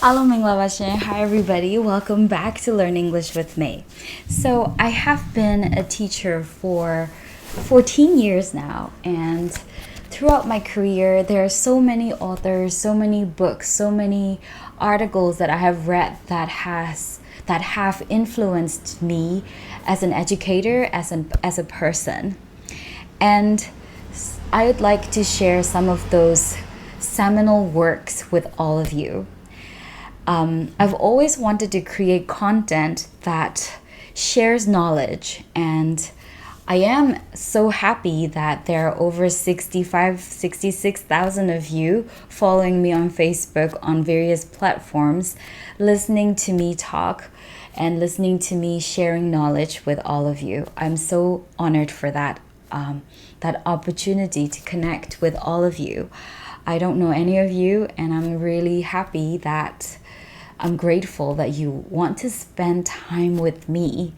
Hello, Minglavashin. Hi, everybody. Welcome back to Learn English with me. So, I have been a teacher for 14 years now, and throughout my career, there are so many authors, so many books, so many articles that I have read that have influenced me as an educator, as a person. And I would like to share some of those seminal works with all of you. I've always wanted to create content that shares knowledge, and I am so happy that there are over 66,000 of you following me on Facebook on various platforms, listening to me talk and listening to me sharing knowledge with all of you. I'm so honored for that opportunity to connect with all of you. I don't know any of you, and I'm really happy that I'm grateful that you want to spend time with me.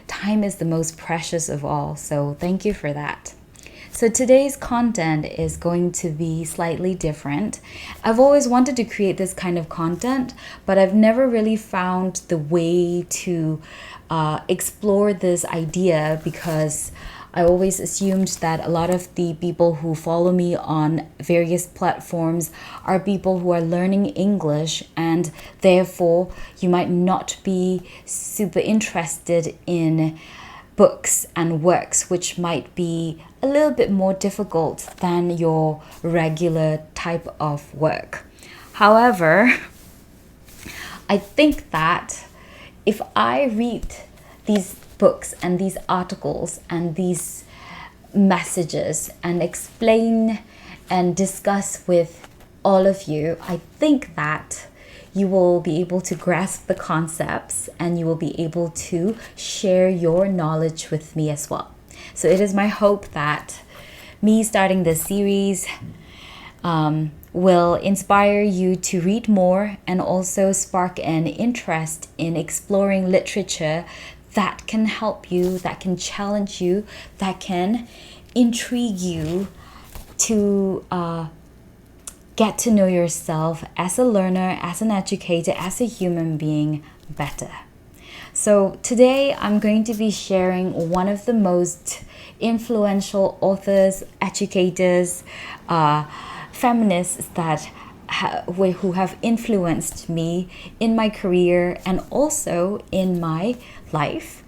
Time is the most precious of all, so thank you for that. So today's content is going to be slightly different. I've always wanted to create this kind of content, but I've never really found the way to explore this idea because I always assumed that a lot of the people who follow me on various platforms are people who are learning English, and therefore you might not be super interested in books and works which might be a little bit more difficult than your regular type of work. However, I think that if I read these books and these articles and these messages and explain and discuss with all of you, I think that you will be able to grasp the concepts and you will be able to share your knowledge with me as well. So it is my hope that me starting this series will inspire you to read more and also spark an interest in exploring literature that can help you, that can challenge you, that can intrigue you to get to know yourself as a learner, as an educator, as a human being better. So today I'm going to be sharing one of the most influential authors, educators, feminists that who have influenced me in my career and also in my life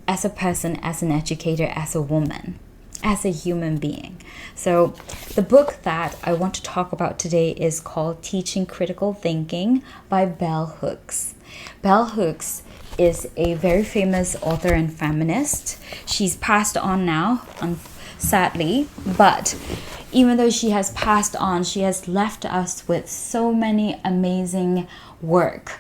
as a person, as an educator, as a woman, as a human being. So the book that I want to talk about today is called Teaching Critical Thinking by Bell Hooks. Bell Hooks is a very famous author and feminist. She's passed on now, sadly, but even though she has passed on, she has left us with so many amazing work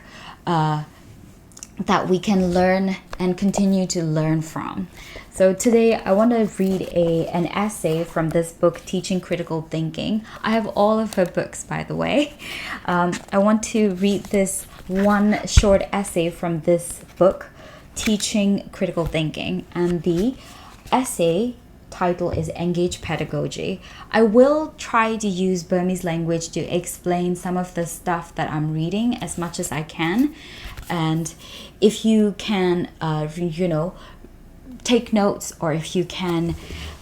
that we can learn and continue to learn from. So today I want to read an essay from this book, Teaching Critical Thinking. I have all of her books, by the way. I want to read this one short essay from this book, Teaching Critical Thinking, and the essay title is Engage Pedagogy. I will try to use Burmese language to explain some of the stuff that I'm reading as much as I can. And if you can, take notes, or if you can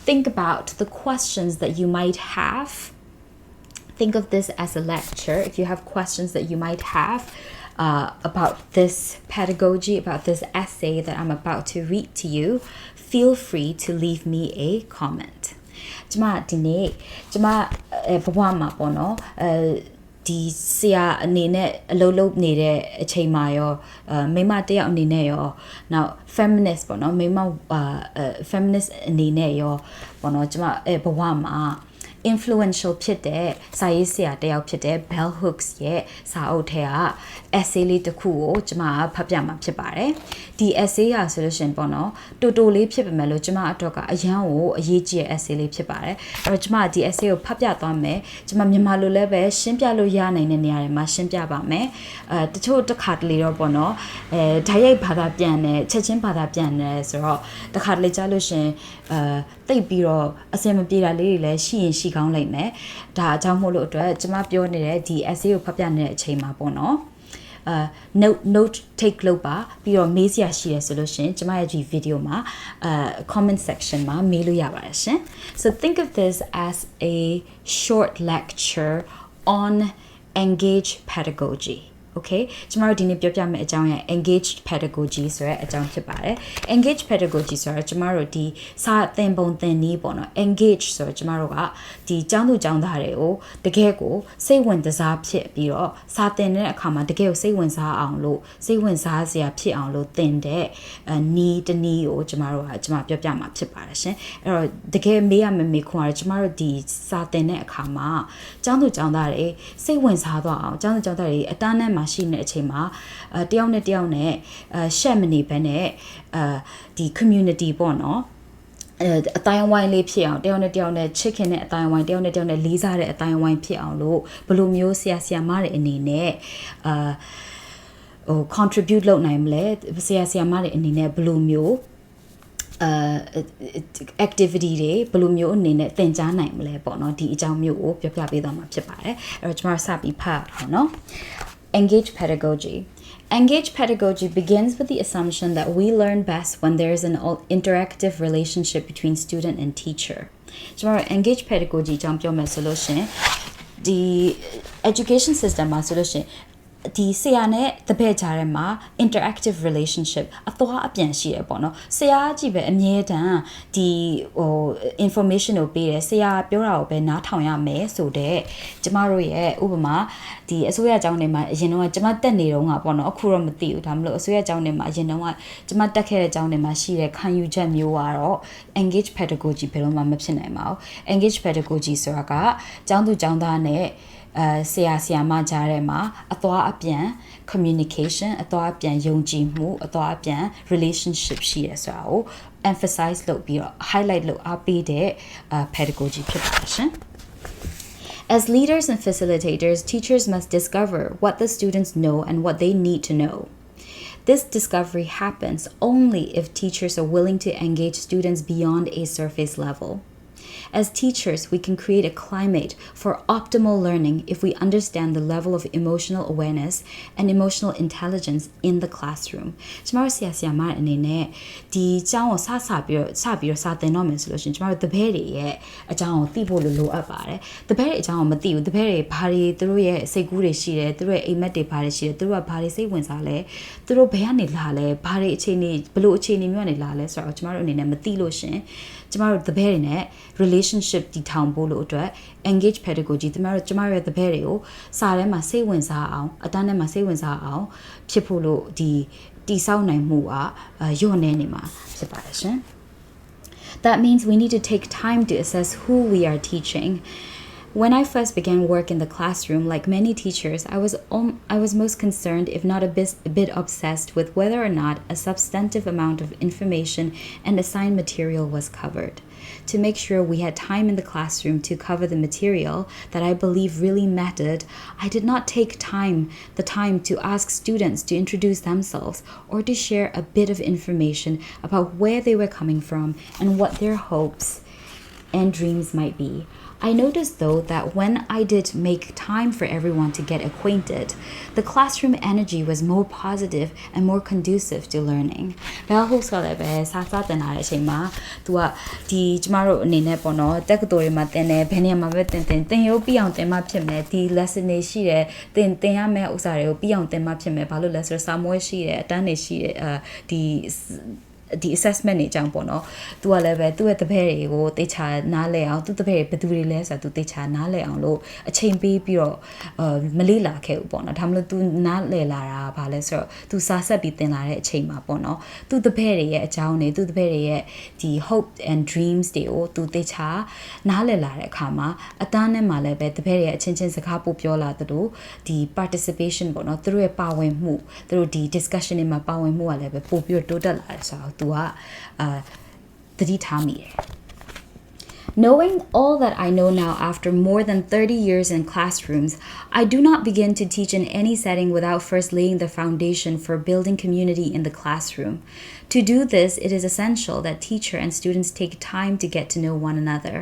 think about the questions that you might have, think of this as a lecture. If you have questions that you might have about this pedagogy, about this essay that I'm about to read to you, feel free to leave me a comment. ကျမဒီနေ့ကျမဘဝမှာပေါ့နော်ဒီဆရာအနေနဲ့အလုပ်လုပ်နေတဲ့အချိန်မှာရောမိမတစ်ယောက်အနေနဲ့ရောနောက် feminist ပေါ့နော်မိမfeminist အနေနဲ့ရောပေါ့နော်ကျမဘဝမှာinfluential ဖြစ်တဲ့စာရေးဆရာတစ်ယောက်ဖြစ်တဲ့ Bell Hooks ရဲ့စာအုပ်ထဲက essay လေးတစ်ခုကိုကျမဖတ်ပြမှာဖြစ်ပါတယ်။ဒီ essay ရဆိုလို့ရှင်ပေါ့နော်တိုလေးဖြစ်ပေမဲ့လို့ကျမအတွက်ကအရန်ကိုအရေးကြီးတဲ့ essay လေးဖြစ်ပါတယ်။အဲ့တော့ကျမဒီ essay ကိုဖတ်ပြသွားမယ်။ကျမမြန်မာလိုလည်းပဲရှင်းပြလို့ရနိုင်တဲ့နေရာတွေမှာရှင်းပြပါမယ်။တချို့တစ်ခါတလေတော့ပေါ့နော်ဓာတ်ရိုက်ဘာသာပြန်တယ်ချက်ချင်းဘာသာပြန်တယ်ဆိုတော့တစ်ခါတလေကြားလို့ရှင်တိတ်ပြီးတော့အစင်မပြေတာလေးတွေလည်းရှိရင်ရှိကောင်းလိမ့်မယ်ဒါအကြောင်းမို့လို့အတွက်ကျမပြောနေတဲ့ဒီ essay ကိုဖတ်ပြနေတဲ့အချိန်မှာပေါ့နော် note take လုပ်ပါပြီးတော့မေးစရာရှိရဆိုလို့ရှင်ကျမရဲ့ဒီ video မှာcomment section မှာမေးလို့ရပါတယ်ရှင် so think of this as a short lecture on engaged pedagogy Okay ကျမတို့ဒီနေ့ပြောပြမယ့်အကြောင်းရ engaged pedagogy ဆိုတဲ့အကြောင်းဖြစ်ပါတယ် engaged pedagogy ဆိုတော့ကျမတို့ဒီစာသင်ပုံသင်နည်းပေါ့နော် engage ဆိုတော့ကျမတို့ကဒီကျောင်းသူကျောင်းသားတွေကိုတကယ်ကိုစိတ်ဝင်စားဖြစ်ပြီးတော့စာသင်တဲ့အခါမှာတကယ်ကိုစိတ်ဝင်စားအောင်လို့စိတ်ဝင်စားစရာဖြစ်အောင်လို့သင်တဲ့နီးတနည်းကိုကျမပြောပြမှာဖြစ်ပါတယ်ရှင်အဲ့တော့တကယ်မေးရမယ့်မေးခွန်းကကျမတို့ဒီစာသင်တဲ့အခါမှာကျောင်းသူကျောင်းသားတွေစိတ်ဝင်စားသွားအောင်ကျောင်းသူကျောင်းသားတွေအတန်းနဲ့ရှိနေတဲ့အချိန်မှာတယောက်နဲ့ရှက်မနေဘဲနဲ့ဒီ community ပေါ့နော်အတိုင်းဝိုင်းလေးဖြစ်အောင်တယောက်နဲ့ချစ်ခင်တဲ့အတိုင်းဝိုင်းတယောက်နဲ့လေးစားတဲ့အတိုင်းဝိုင်းဖြစ်အောင်လို့ဘယ်လိုမျိုးဆရာမတွေအနေနဲ့contribute လုပ်နိုင်မလဲဆရာမတွေအနေနဲ့ဘယ်လိုမျိုး activity တွေဘယ်လိုမျိုးအနေနဲ့သင်ကြားနိုင်မလဲပေါ့နော်ဒီအကြောင်းမျိုးကိုပြောပြပေးသွားမှာဖြစ်ပါတယ်အဲ့တော့ကျွန်တော်စပြီးဖတ်အောင်နော်Engaged pedagogy. Engaged pedagogy begins with the assumption that we learn best when there is an interactive relationship between student and teacher. ကျွန်တော် engaged pedagogy အကြောင်းပြောမယ်ဆိုလို့ရှင်ဒီ education system မှာဆိုလို့ရှင်ဒီဆရာနဲ့တပည့်ကြားထဲမှာ interactive relationship အသွားအပြန်ရှိရပေါ့နော်ဆရာကြည့်ပဲအမြဲတမ်းဒီinformation ကိုပေးတယ်ဆရာပြောတာကိုပဲနားထောင်ရမယ်ဆိုတော့ကျမတို့ရဲ့ဥပမာဒီအစိုးရကျောင်းတွေမှာအရင်တော့ကျမတက်နေတော့ကပေါ့နော်အခုတော့မသိဘူးဒါမလို့အစိုးရကျောင်းတွေမှာအရင်တော့ကျမတက်ခဲ့တဲ့ကျောင်းတွေမှာရှိတဲ့ခံယူချက်မျိုးကတော့ engage pedagogy ဘယ်လိုမှမဖြစ်နိုင်ပါဘူး engage pedagogy ဆိုတာကကျောင်းသူကျောင်းသားနဲ့ဆရာမကြားထဲမှာအသွားအပြန် communication အသွားအပြန်ယုံကြည်မှုအသွားအပြန် relationship ရှိရဆိုတာကို emphasize လုပ်ပြီးတော့ highlight လုပ်အားပေးတဲ့ pedagogy ဖြစ်ပါတယ်ရှင် As leaders and facilitators, teachers must discover what the students know and what they need to know. This discovery happens only if teachers are willing to engage students beyond a surface level.As teachers, we can create a climate for optimal learning if we understand the level of emotional awareness and emotional intelligence in the classroom. ကျမတို့ဆရာမအနေနဲ့ဒီအကြောင်းကိုစပြီးတော့စာသင်တော့မယ်ဆိုလို့ရှိရင်ကျမတို့တပည့်တွေရဲ့အကြောင်းကိုသိဖို့လိုအပ်ပါတယ်။တပည့်တွေအကြောင်းကိုမသိဘူး။တပည့်တွေဘာတွေသူတို့ရဲ့စိတ်ကူးတွေရှိတယ်။သူတို့ရဲ့အိမ်မက်တွေဘာတွေရှိတယ်။သူတို့ကဘာတွေစိတ်ဝင်စားလဲ။သူတို့ဘယ်ကနေလာလဲ။ဘာတွေအခြေအနေဘယ်လိုအခြေအနေမျိုးကနေလာလဲဆိုတော့ကျမတို့အနေနဲ့မသိလို့ရှင်ကျမတို့တပည့်တွေနဲ့ relationship တည်ထောင်ဖို့လို့အတွက် engage pedagogy ကျမတို့ရဲ့တပည့်တွေကိုစာထဲမှာစိတ်ဝင်စားအောင်အတန်းထဲမှာစိတ်ဝင်စားအောင်ဖြစ်ဖို့လို့ဒီတည်ဆောက်နိုင်မှုကညှို့နေနေမှာဖြစ်ပါတယ်ရှင် That means we need to take time to assess who we are teaching.When I first began work in the classroom, like many teachers, I was most concerned, if not a bit obsessed, with whether or not a substantive amount of information and assigned material was covered. To make sure we had time in the classroom to cover the material that I believe really mattered, I did not take the time to ask students to introduce themselves or to share a bit of information about where they were coming from and what their hopes and dreams might be.I noticed though that when I did make time for everyone to get acquainted, the classroom energy was more positive and more conducive to learning. ဘယ်ဟုတ်ဆိုလဲပဲစာတင်လာတဲ့အချိန်မှာ तू ကဒီကျမတို့အနေနဲ့ပေါ့နော်တက္ကသိုလ်တွေမှာသင်တယ်ဘယ်နေရာမှာပဲသင်ရုပ်ပြီးအောင်သင်မှဖြစ်မယ်ဒီ lesson တွေရှိတယ်သင်ရမယ့်ဥစ္စာတွေကိုပြီးအောင်သင်မှဖြစ်မယ်ဘာလို့လဲဆိုတော့စာမွေးရှိတယ်အတန်းတွေရှိတယ်ဒီ assessment တွေအကြောင်းပေါ့နော် तू ကလည်းပဲသူ့ရဲ့တပည့်တွေကိုတေချာနားလဲအောင်သူ့တပည့်တွေဘယ်သူတွေလဲဆိုတော့ तू တေချာနားလဲအောင်လို့အချိန်ပေးပြီးတော့မလေးလာခဲ့ဘူးပေါ့နော်ဒါမှမဟုတ် तू နားလဲလာတာဘာလဲဆိုတော့ तू စာဆက်ပြီးသင်လာတဲ့အချိန်မှာပေါ့နော်သူ့တပည့်တွေရဲ့အကြောင်းတွေသူ့တပည့်တွေရဲ့ဒီ hope and dreams တွေကို तू တေချာနားလဲလာတဲ့အခါမှာအတန်းနဲ့မှလည်းပဲတပည့်တွေရဲ့အချင်းချင်းစကားပို့ပြောလာသလိုဒီ participation ပေါ့နော်သူတို့ရဲ့ပါဝင်မှုသူတို့ဒီ discussion တွေမှာပါဝင်မှုကလည်းပဲပို့ပြီးတော့တိုးတက်လာတယ်ဆိုတော့သူကသတိထားမိတယ် Knowing all that I know now after more than 30 years in classrooms, I do not begin to teach in any setting without first laying the foundation for building community in the classroom. To do this, it is essential that teacher and students take time to get to know one another.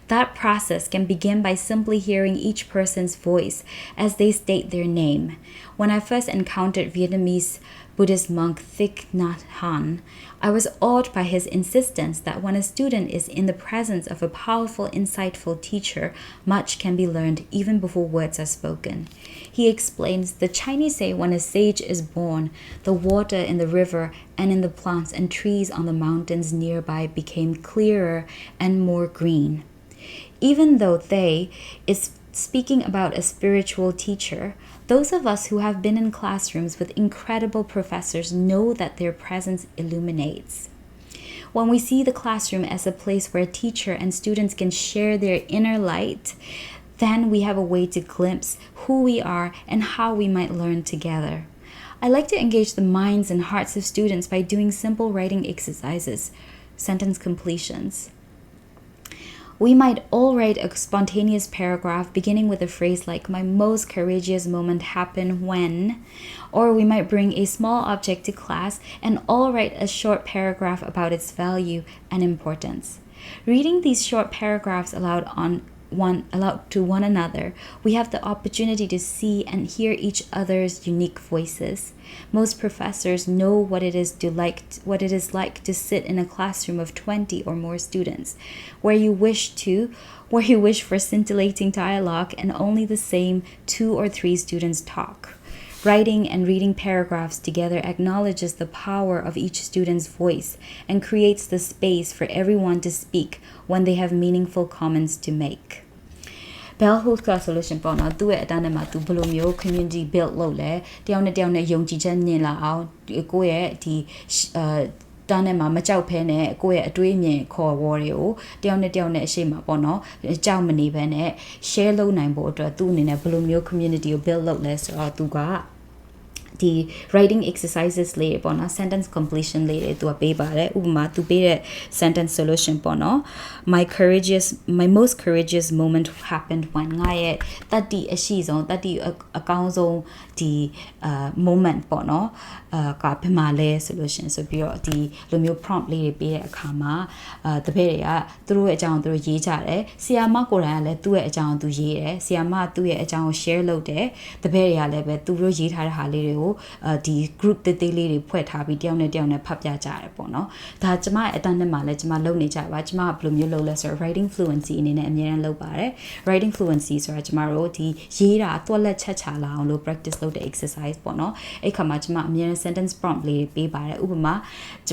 That process can begin by simply hearing each person's voice as they state their name. When I first encountered Vietnamese Buddhist monk Thich Nhat Hanh, I was awed by his insistence that when a student is in the presence of a powerful, insightful teacher, much can be learned even before words are spoken. He explains, the Chinese say when a sage is born, the water in the river and in the plants and trees on the mountains nearby became clearer and more green. Even though they is speaking about a spiritual teacher, those of us who have been in classrooms with incredible professors know that their presence illuminates. When we see the classroom as a place where teacher and students can share their inner light, then we have a way to glimpse who we are and how we might learn together. I like to engage the minds and hearts of students by doing simple writing exercises, sentence completions. We might all write a spontaneous paragraph beginning with a phrase like, my most courageous moment happened when, or we might bring a small object to class and all write a short paragraph about its value and importance. Reading these short paragraphs aloud to one another, we have the opportunity to see and hear each other's unique voices. Most professors know what it is like to sit in a classroom of 20 or more students, where you wish for scintillating dialogue and only the same 2 or 3 students talk. Writing and reading paragraphs together acknowledges the power of each student's voice and creates the space for everyone to speak when they have meaningful comments to make. Bell Hook solution ပေါ့နော်သူ့ရဲ့အတန်းထဲမှာသူဘယ်လိုမျိုး community build လုပ်လဲတယောက်နဲ့တယောက်နဲ့ယုံကြည်ချက်မြင်လာအောင်ကိုယ့်ရဲ့ဒီတန်းထဲမှာမကြောက်ဖဲနဲ့ကိုယ့်ရဲ့အတွေးအမြင်ခေါ်ဝေါ်တွေကိုတယောက်နဲ့တယောက်နဲ့အရှိမပေါ့နော်ကြောက်မနေဘဲနဲ့ share လုပ်နိုင်ဖို့အတွက်သူ့အနေနဲ့ဘယ်လိုမျိုး community ကို build လုပ်လဲဆိုတော့သူကဒီ writing exercises လေးပေါ့နော် sentence completion လေးတွေသူကပေးပါတယ်ဥပမာသူပေးတဲ့ sentence solution ပေါ့နော် my most courageous moment happened when ငါရဲ့တတိအရှိဆုံးတတိအကောင်းဆုံးဒီ moment ပေါ့နော်ကဘယ်မှာလဲဆိုလို့ရှင်ဆိုပြီးတော့ဒီလိုမျိုး prompt လေးတွေပေးတဲ့အခါမှာတပည့်တွေကသူတို့ရဲ့အကြောင်းသူတို့ရေးကြတယ်ဆရာမကိုယ်တိုင်ကလည်းသူ့ရဲ့အကြောင်းသူရေးတယ်ဆရာမသူ့ရဲ့အကြောင်းကို share လုပ်တယ်တပည့်တွေကလည်းပဲသူတို့ရေးထားတဲ့ဟာလေးတွေကိုဒီ group တေးသေးလေးတွေဖွဲ့ထားပြီးတယောက်နဲ့တယောက်နဲ့ဖတ်ပြကြရတယ်ပေါ့နော်ဒါကျမရဲ့အတန်းထဲမှာလည်းကျမလုပ်နေကြပါကျမဘယ်လိုမျိုးလုပ်လဲဆိုတော့ writing fluency အနေနဲ့အများကြီးလုပ်ပါတယ် writing fluency ဆိုတာကျမတို့ဒီရေးတာတွက်လက်ချက်ချလာအောင်လို့ practice လုပ်တဲ့ exercise ပေါ့နော်အဲ့ခါမှာကျမအများကြီး sentence prompt လေးပေးပါတယ်ဥပမာကျ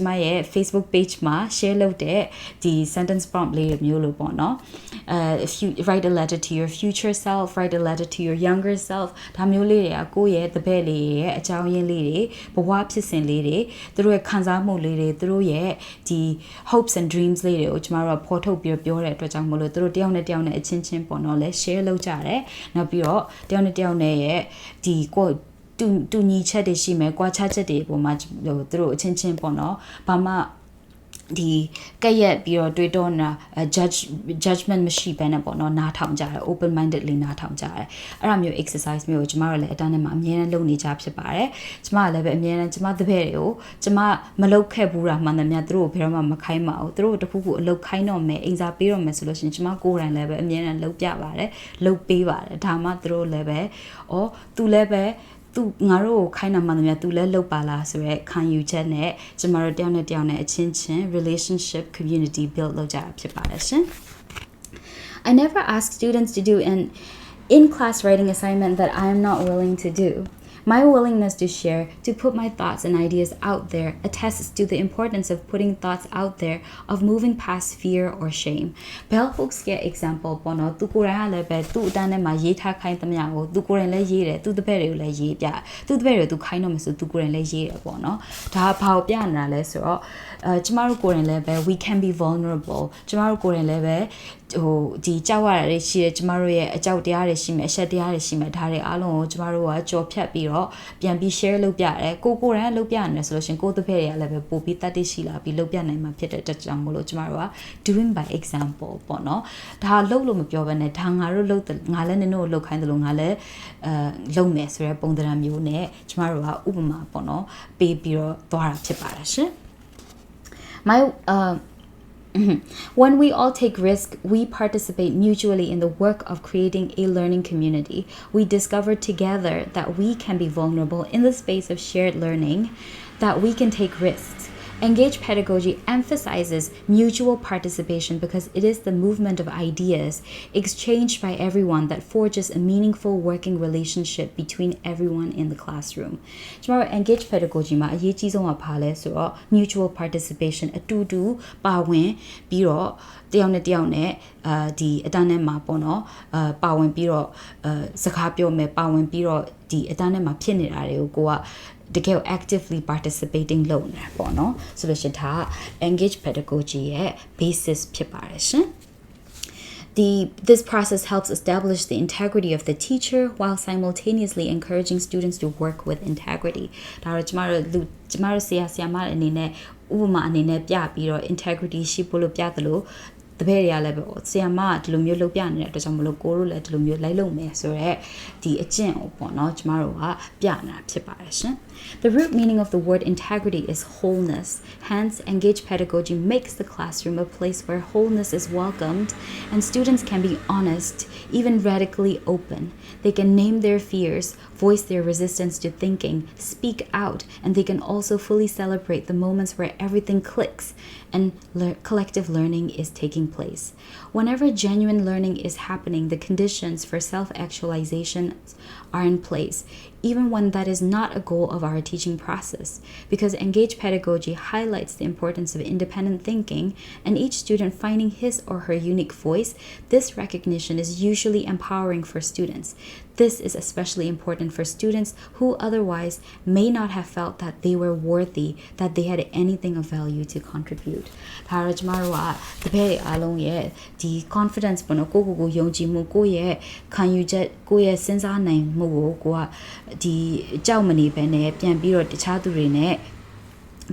မရဲ့ Facebook page မှာ share လုပ်တဲ့ဒီ sentence prompt လေးမျိုးလို့ပေါ့နော်if you write a letter to your future self write a letter to your younger self ဒါမျိုးလေးတွေကကိုယ့်ရဲ့တပည့်လေးရဲ့အကြောင်းရင်းလေးတွေဘဝဖြစ်စဉ်လေးတွေသူတို့ရဲ့ခံစားမှုလေးတွေသူတို့ရဲ့ဒီ hopes and dreams လေးတွေကိုကျမတို့ဖော်ထုတ်ပြီးပြောတဲ့အတွက်ကြောင့်မလို့သူတို့တယောက်နဲ့တယောက်နဲ့အချင်းချင်းပေါ့နော်လဲ share လုပ်ကြတယ်နောက်ပြီးတော့တယောက်နဲ့တယောက်နဲ့ရဲ့ဒီကိုတူညီချက်တွေရှိမယ်၊ကွာခြားချက်တွေပုံမှာသူတို့အချင်းချင်းပေါ့နော်။ဘာမှဒီကဲ့ရဲ့ပြီးတော့တွေးတော့နာ judgment မရှိဘဲနဲ့ပေါ့နော်နားထောင်ကြတယ် open mindedly နားထောင်ကြတယ်အဲ့ဒါမျိုး exercise မျိုးကိုကျမတို့လည်းအတန်းထဲမှာအများနဲ့လုပ်နေကြဖြစ်ပါတယ်ကျမကလည်းပဲအများနဲ့ကျမတပည့်တွေကိုကျမမလုပ်ခဲ့ဘူးတာမှန်တယ်များသူတို့ဘယ်တော့မှမခိုင်းပါဘူးသူတို့တခုခုအလုပ်ခိုင်းတော့မယ်အင်စာပေးတော့မယ်ဆိုလို့ရှိရင်ကျမကိုယ်တိုင်လည်းပဲအများနဲ့လုပ်ပြပါတယ်လုပ်ပေးပါတယ်ဒါမှသူတို့လည်းပဲသူလည်းပဲသူငါတို့ခိုင်းတာမှန်တယ်များသူလည်းလုပ်ပါလားဆိုရဲခံယူချက်နဲ့ကျမတို့တယောက်နဲ့တယောက်နဲ့အချင်းချင်း relationship community build လုပ်ကြတာဖြစ်ပါတယ်ရှင် I never ask students to do an in-class writing assignment that I am not willing to do. My willingness to share, to put my thoughts and ideas out there, attests to the importance of putting thoughts out there, of moving past fear or shame. Bell Hooks get example ပေါ့နော်သူကိုယ်တိုင်ကလည်းပဲသူ့အတန်းထဲမှာရေးထားခိုင်းသမျှကိုသူကိုယ်တိုင်လည်းရေးတယ်သူ့တပည့်တွေကိုလည်းရေးပြသူ့တပည့်တွေကိုသူခိုင်းတော့မယ်ဆိုသူကိုယ်တိုင်လည်းရေးတယ်ပေါ့နော်ဒါဘာကိုပြနေတာလဲဆိုတော့ကျမတို့ကိုယ်တိုင်လည်းပဲ we can be vulnerable ကျမတို့ကိုယ်တိုင်လည်းပဲဒီကြောက်ရတာတွေရှိတယ်ကျမတို့ရဲ့အကြောက်တရားတွေရှိမယ်အရှက်တရားတွေရှိမယ်ဒါတွေအားလုံးကိုကျမတို့ကကြော်ဖြတ်ပြီးတော့ပြန်ပြီး share လုပ်ပြတယ်ကိုယ်တိုင်လုပ်ပြနေတယ်ဆိုလို့ရှင်ကိုယ်တပည့်တွေကလည်းပဲပို့ပြီးတတ်သိရှိလာပြီးလုပ်ပြနိုင်မှာဖြစ်တဲ့အတွက်ကြောင့်မို့လို့ကျမတို့က doing by example ပေါ့နော်ဒါလုပ်လို့မပြောဘဲနဲ့ဒါငါတို့လုပ်ငါလည်းနင်တို့လုပ်ခိုင်းတယ်လို့ငါလည်းလုပ်မယ်ဆိုတဲ့ပုံသဏ္ဍာန်မျိုးနဲ့ကျမတို့ကဥပမာပေါ့နော်ပေးပြီးတော့သွားတာဖြစ်ပါတယ်ရှင် When we all take risk, we participate mutually in the work of creating a learning community. We discover together that we can be vulnerable in the space of shared learning, that we can take risks. Engaged pedagogy emphasizes mutual participation because it is the movement of ideas exchanged by everyone that forges a meaningful working relationship between everyone in the classroom. ကျမတို့ engaged pedagogy မှာအရေးကြီးဆုံးကဘာလဲဆိုတော့ mutual participation အတူတူပါဝင်ပြီးတော့တယောက်နဲ့တယောက်နဲ့ဒီအတန်းထဲမှာပေါ့နော်ပါဝင်ပြီးတော့စကားပြောမယ်ပါဝင်ပြီးတော့ဒီအတန်းထဲမှာဖြစ်နေတာတွေကိုကိုကတကယ် actively participating လုပ်နေတာပေါ့နော်ဆိုလို့ရှိရင်ဒါ engaged pedagogy ရဲ့ basis ဖြစ်ပါတယ်ရှင်This process helps establish the integrity of the teacher while simultaneously encouraging students to work with integrity. ဒါတော့ကျမတို့ဆရာမအနေနဲ့ဥပမာအနေနဲ့ပြပြီးတော့ integrity ရှိဖို့လို့ပြသလိုတပည့်တွေကလည်းပဲဆရာမကဒီလိုမျိုးလုပ်ပြနေတဲ့အတွက်ကြောင့်မလို့ကိုတို့လည်းဒီလိုမျိုးလိုက်လုပ်မယ်ဆိုတော့ဒီအကျင့်ကိုပေါ့နော်ကျမတို့ကပြနေတာဖြစ်ပါတယ်ရှင် The root meaning of the word integrity is wholeness. Hence, engaged pedagogy makes the classroom a place where wholeness is welcomed and students can be honest, even radically open. They can name their fears, voice their resistance to thinking, speak out, and they can also fully celebrate the moments where everything clicks and collective learning is taking place. Whenever genuine learning is happening, the conditions for self-actualization are in place, even when that is not a goal of our teaching process. Because engaged pedagogy highlights the importance of independent thinking and each student finding his or her unique voice, this recognition is usually empowering for students. This is especially important for students who otherwise may not have felt that they were worthy, that they had anything of value to contribute. ဒါတော့ကျမတို့ကတပည့်အားလုံးရဲ့ဒီ confidence ပေါ့နော်ကိုယုံကြည်မှုကိုရဲ့ခံယူချက်ကိုရဲ့စဉ်းစားနိုင်မှုကိုကဒီကြောက်မနေဘဲနဲ့ပြန်ပြီးတော့တခြားသူတွေနဲ့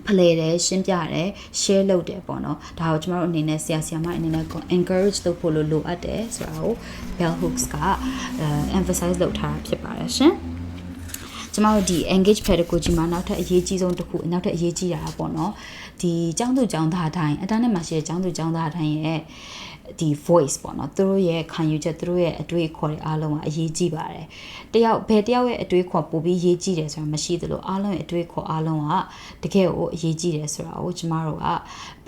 ဖလှယ်တယ်ရှင်းပြတယ် share လုပ်တယ်ပေါ့နော်ဒါကိုကျမတို့အနေနဲ့ဆရာမအနေနဲ့ encourage လုပ်ဖို့လိုအပ်တယ်ဆိုတာကို bell hooks က emphasize လုပ်ထားတာဖြစ်ပါတယ်ရှင်ကျမတို့ဒီ engage pedagogy မှာနောက်ထပ်အရေးကြီးဆုံးတစ်ခုနောက်ထပ်အရေးကြီးတာပေါ့နော်ဒီကျောင်းသူကျောင်းသားတိုင်းအတန်းထဲမှာရှိတဲ့ကျောင်းသူကျောင်းသားတိုင်းရဲ့ဒီ voice ပေါ့နော်သူတို့ရဲ့ခံယူချက်သူတို့ရဲ့အတွေ့အခေါ်တွေအားလုံးကအရေးကြီးပါတယ်ဘယ်တယောက်ရဲ့အတွေ့အခေါ်ပိုပြီးရေးကြီးတယ်ဆိုတာမရှိသလိုအားလုံးရဲ့အတွေ့အခေါ်အားလုံးကတကယ်ကိုအရေးကြီးတယ်ဆိုတာကိုကျမတို့က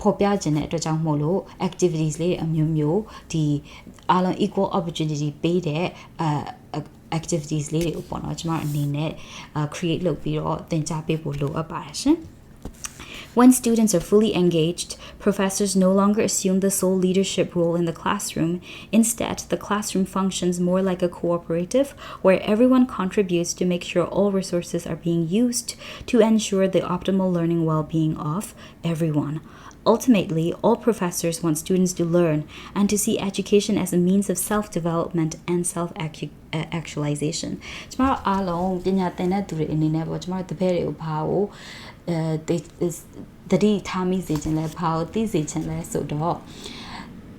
ဖော်ပြခြင်းတဲ့အတွက်ကြောင့်မို့လို့ activities လေးအမျိုးမျိုးဒီအားလုံး equal opportunity ပေးတဲ့activities လေးတွေကိုပေါ့နော်ကျမအနေနဲ့ create လုပ်ပြီးတော့သင်ကြားပေးဖို့လိုအပ်ပါတယ်ရှင်When students are fully engaged, professors no longer assume the sole leadership role in the classroom. Instead, the classroom functions more like a cooperative where everyone contributes to make sure all resources are being used to ensure the optimal learning well-being of everyone. Ultimately, all professors want students to learn and to see education as a means of self-development and self-actualization. ကျမတို့အားလုံးပညာသင်တဲ့သူတွေအနေနဲ့ပေါ့ကျမတို့တပည့်တွေကိုဘာကိုတတိထားမိစေခြင်းလဲဘာကိုသိစေခြင်းလဲဆိုတော့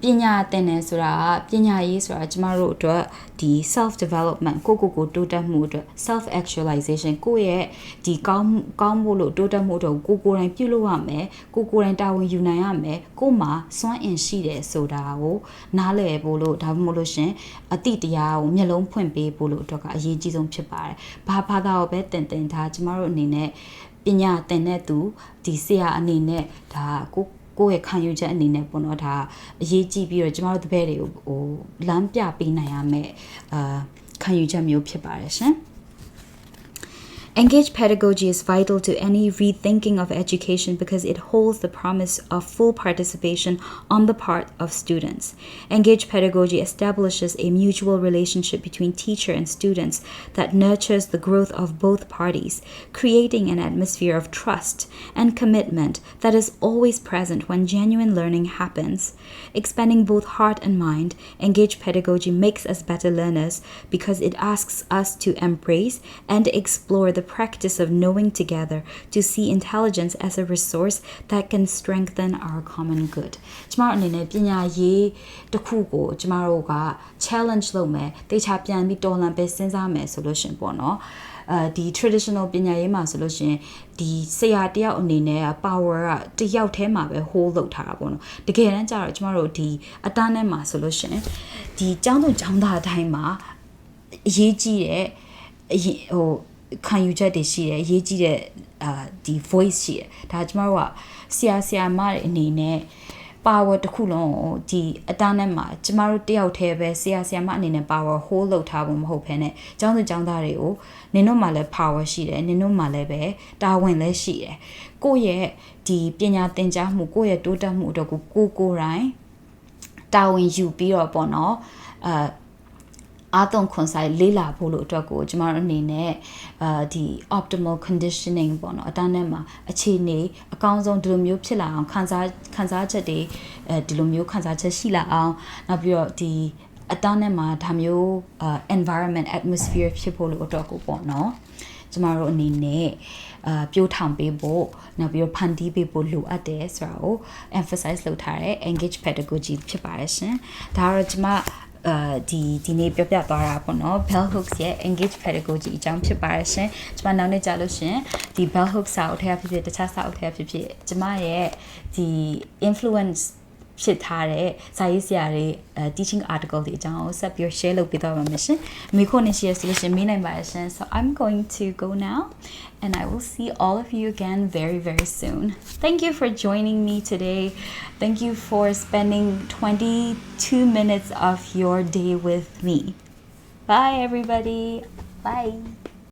ပညာသင်တယ်ဆိုတာပညာရေးဆိုတာကျမတို့အတွက်ဒီ self development ကိုတိုးတက်မှုအတွက် self actualization ကိုယ့်ရဲ့ဒီကောင်းဖို့လို့တိုးတက်မှုအတွက်ကိုယ်တိုင်ပြုလုပ်ရမယ်ကိုယ်တိုင်တာဝန်ယူနိုင်ရမယ်ကိုယ်မှာစွမ်းအင်ရှိတယ်ဆိုတာကိုနားလည်ဖို့လို့ဒါမှမဟုတ်လို့ရှင်အတိတရားကိုမျက်လုံးဖွင့်ပေးဖို့လို့အတွက်ကအရေးကြီးဆုံးဖြစ်ပါတယ်ဘာသာကိုပဲတင်ထားကျမတို့အနေနဲ့ပညာသင်တဲ့သူဒီဆရာအနေနဲ့ဒါကိုယ့်ရဲ့ခံယူချက်အနေနဲ့ပေါ့နော်ဒါအရေးကြီးပြီးတော့ကျမတို့တပည့်တွေကိုလမ်းပြပေးနိုင်ရမယ်ခံယူချက်မျိုးဖြစ်ပါတယ်ရှင်Engaged pedagogy is vital to any rethinking of education because it holds the promise of full participation on the part of students. Engaged pedagogy establishes a mutual relationship between teacher and students that nurtures the growth of both parties, creating an atmosphere of trust and commitment that is always present when genuine learning happens. Expanding both heart and mind, engaged pedagogy makes us better learners because it asks us to embrace and explore the practice of knowing together to see intelligence as a resource that can strengthen our common good ကျမအနေနဲ့ပညာရေးတစ်ခုကိုကျမတို့က challenge လုပ်မယ်တေချာပြန်ပြီးတော်လှန်ပဲစဉ်းစားမယ်ဆိုလို့ရှင်ပေါ့နော်ဒီ traditional ပညာရေးမှာဆိုလို့ရှင်ဒီဆရာတယောက်အနေနဲ့ power ကတယောက်တည်းမှာပဲ hold လုပ်ထားတာပေါ့နော်တကယ်တမ်းကျတော့ကျမတို့ဒီအတန်းထဲမှာဆိုလို့ရှင်ဒီကျောင်းသူကျောင်းသားအတိုင်းမှာအရေးကြီးတဲ့ဟိုခံယူချက်တွေရှိတယ်အရေးကြီးတဲ့ဒီ voice ရှိတယ်ဒါကျမတို့ကဆရာမတွေအနေနဲ့ power တစ်ခုလုံးကိုဒီအတန်းထဲမှာကျမတို့တယောက်တည်းပဲဆရာမအနေနဲ့ power hold လုပ်ထားဖို့မဟုတ်ဘဲနဲ့ကျောင်းသူကျောင်းသားတွေကိုနင်တို့မှာလည်း power ရှိတယ်နင်တို့မှာလည်းပဲတာဝန်လည်းရှိတယ်ကိုယ့်ရဲ့ဒီပညာသင်ကြားမှုကိုယ့်ရဲ့တိုးတက်မှုအတွက်ကိုယ်တိုင်းတာဝန်ယူပြီးတော့ပေါ့နော်အားသုံးခွန်ဆိုင်လေးလာဖို့လို့အတွက်ကိုကျမတို့အနေနဲ့ဒီ optimal conditioning ပေါ့နော်အတန်းထဲမှာအခြေအနေအကောင်းဆုံးဒီလိုမျိုးဖြစ်လာအောင်ခံစားချက်တွေဒီလိုမျိုးခံစားချက်ရှိလာအောင်နောက်ပြီးတော့ဒီအတန်းထဲမှာဒါမျိုး environment atmosphere ဖြစ်ဖို့လို့အတွက်ကိုပေါ့နော်ကျမတို့အနေနဲ့ပြိုးထောင်ပေးဖို့နောက်ပြီးတော့ဖန်တီးပေးဖို့လိုအပ်တယ်ဆိုတာကို emphasize လုပ်ထားတဲ့ engage pedagogy ဖြစ်ပါတယ်ရှင်ဒါကတော့ကျမဒီနေ့ပြသွားတာပေါ့နော် bell hooks ရဲ့ engage pedagogy အကြောင်းဖြစ်ပါတယ်ရှင်ကျမနောက်နေ့ကြာလို့ရှင်ဒီ bell hooks စာအုပ်ထဲဖြစ်ဖြစ်တခြားစာအုပ်ထဲဖြစ်ဖြစ်ကျမရဲ့ဒီ influence ဖြစ်ထားတဲ့စာရေးဆရာတွေ teaching article တွေအကြောင်းကိုဆက်ပြီး share လုပ်ပေးသွားပါမယ်ရှင်မိခုနှစ် share ဆိုရှင်မေးနိုင်ပါတယ်ရှင် so I'm going to go now and I will see all of you again very very soon thank you for joining me today thank you for spending 22 minutes of your day with me bye everybody bye